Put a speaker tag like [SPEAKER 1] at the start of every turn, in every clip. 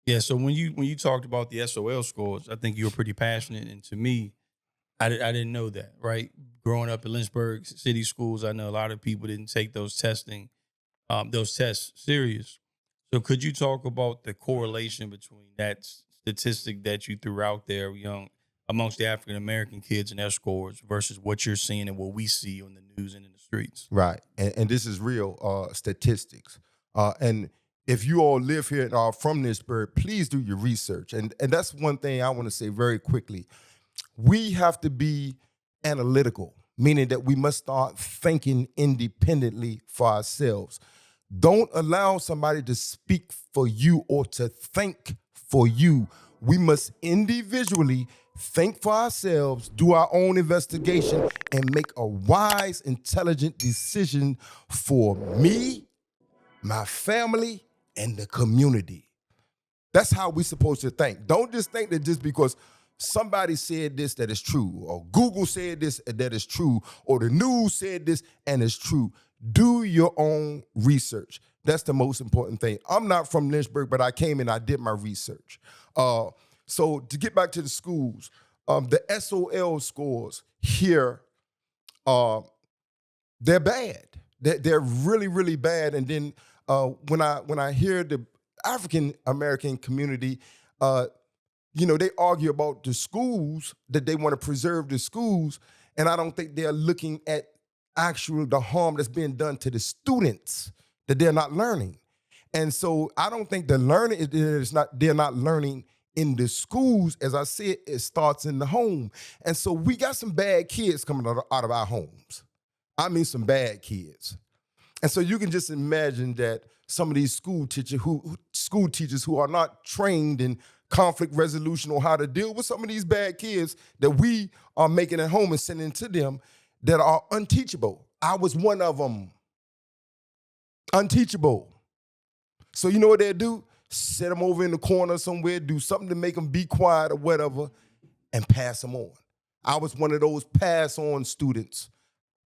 [SPEAKER 1] Yeah. So when you talked about the SOL scores, I think you were pretty passionate, and to me, I didn't know that. Right, growing up in Lynchburg city schools, I know a lot of people didn't take those tests serious. So could you talk about the correlation between that statistic that you threw out there, amongst the African American kids and their scores versus what you're seeing and what we see on the news and in the streets?
[SPEAKER 2] Right. And this is real statistics. And if you all live here and are from this bird, please do your research. And that's one thing I want to say very quickly. We have to be analytical, meaning that we must start thinking independently for ourselves. Don't allow somebody to speak for you or to think for you. We must individually think for ourselves, do our own investigation, and make a wise, intelligent decision for me, my family, and the community. That's how we're supposed to think. Don't just think that just because somebody said this that is true, or Google said this that is true, or the news said this and it's true. Do your own research. That's the most important thing. I'm not from Lynchburg, but I came and I did my research. So to get back to the schools, the SOL scores here, they're bad. They're really, really bad. And then when I hear the African American community, they argue about the schools, that they want to preserve the schools, and I don't think they're looking at the harm that's being done to the students that they're not learning. And so I don't think they're not learning in the schools. As I said, it starts in the home. And so we got some bad kids coming out of our homes. I mean, some bad kids. And so you can just imagine that some of these school teachers who are not trained in conflict resolution or how to deal with some of these bad kids that we are making at home and sending to them that are unteachable. I was one of them. Unteachable. So you know what they'll do? Set them over in the corner somewhere, do something to make them be quiet or whatever, and pass them on. I was one of those pass-on students.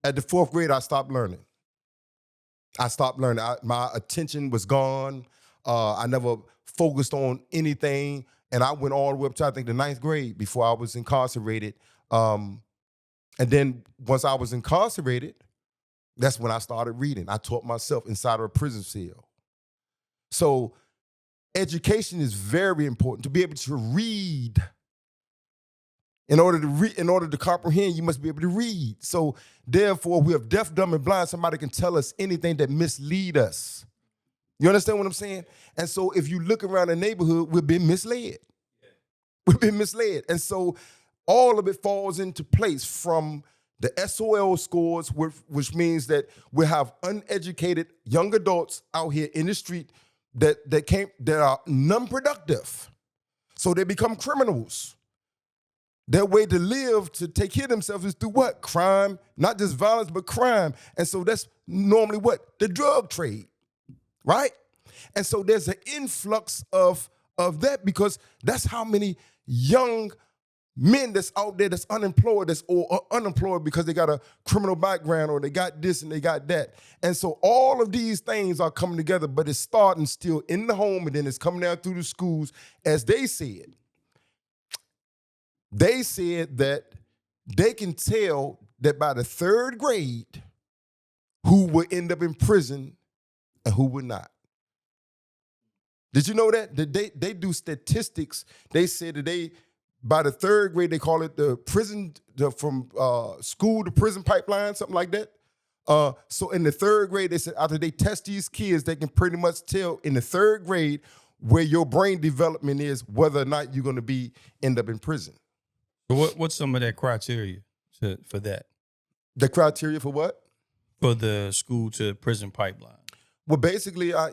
[SPEAKER 2] At the 4th grade, I stopped learning. My attention was gone. I never focused on anything. And I went all the way up to, I think, the 9th grade before I was incarcerated. And then once I was incarcerated, that's when I started reading. I taught myself inside of a prison cell. So education is very important. To be able to read, in order to comprehend, you must be able to read. So therefore, we have deaf, dumb, and blind. Somebody can tell us anything that mislead us. You understand what I'm saying? And so if you look around the neighborhood, we've been misled. We've been misled. And so all of it falls into place, from the SOL scores, which means that we have uneducated young adults out here in the street that are non-productive. So they become criminals. Their way to live, to take care of themselves, is through what? Crime, not just violence, but crime. And so that's normally what? The drug trade, right? And so there's an influx of that, because that's how many young men that's out there that's unemployed, or unemployed because they got a criminal background, or they got this and they got that. And so all of these things are coming together, but it's starting still in the home, and then it's coming out through the schools. As they said that they can tell that by the 3rd grade who will end up in prison and who will not. Did you know that? They do statistics. They said that by the 3rd grade, they call it the prison, from school to prison pipeline, something like that. So in the 3rd grade, they said after they test these kids, they can pretty much tell in the 3rd grade where your brain development is, whether or not you're going to end up in prison.
[SPEAKER 1] So what's some of that criteria for that?
[SPEAKER 2] The criteria for what?
[SPEAKER 1] For the school to prison pipeline.
[SPEAKER 2] Well, basically, I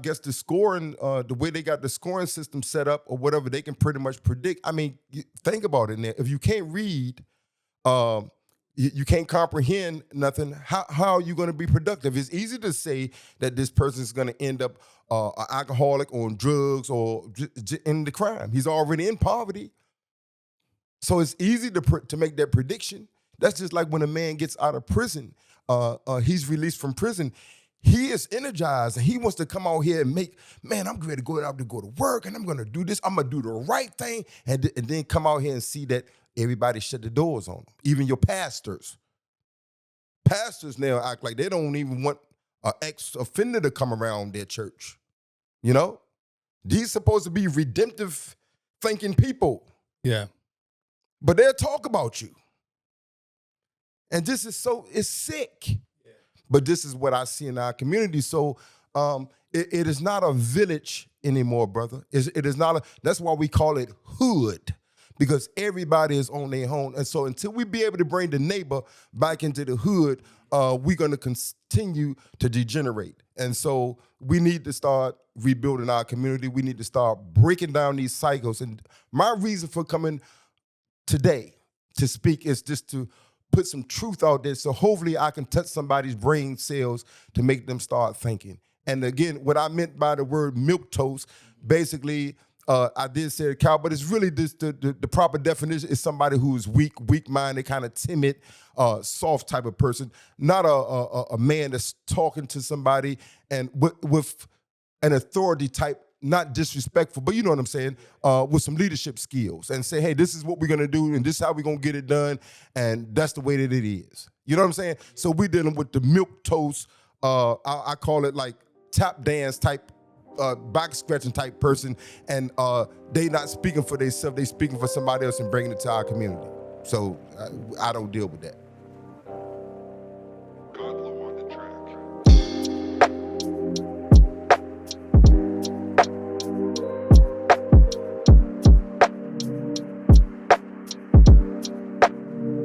[SPEAKER 2] guess the scoring, the way they got the scoring system set up or whatever, they can pretty much predict. I mean, think about it now. If you can't read, you can't comprehend nothing, how are you going to be productive? It's easy to say that this person is going to end up an alcoholic, on drugs, or in the crime. He's already in poverty. So it's easy to make that prediction. That's just like when a man gets out of prison, he's released from prison. he is energized and he wants to come out here and make, man, I'm ready to go out to go to work and I'm going to do this. I'm going to do the right thing. And then come out here and see that everybody shut the doors on them. Even your pastors. Pastors now act like they don't even want an ex-offender to come around their church. You know? These supposed to be redemptive thinking people.
[SPEAKER 1] Yeah.
[SPEAKER 2] But they'll talk about you. And this is it's sick. Yeah. But this is what I see in our community. So it is not a village anymore, brother. It is not that's why we call it hood. Because everybody is on their own. And so until we be able to bring the neighbor back into the hood, we're going to continue to degenerate. And so we need to start rebuilding our community. We need to start breaking down these cycles. And my reason for coming today to speak is just to put some truth out there so hopefully I can touch somebody's brain cells to make them start thinking. And again, what I meant by the word milquetoast, basically, I did say a cow, but it's really just the proper definition is somebody who is weak-minded, kind of timid, soft type of person, not a man that's talking to somebody and with an authority type, not disrespectful, but you know what I'm saying, with some leadership skills and say, hey, this is what we're going to do and this is how we're going to get it done, and that's the way that it is. You know what I'm saying? So we're dealing with the milquetoast, I call it like tap dance type, back scratching type person, and they not speaking for themselves, they speaking for somebody else and bringing it to our community. So I don't deal with that.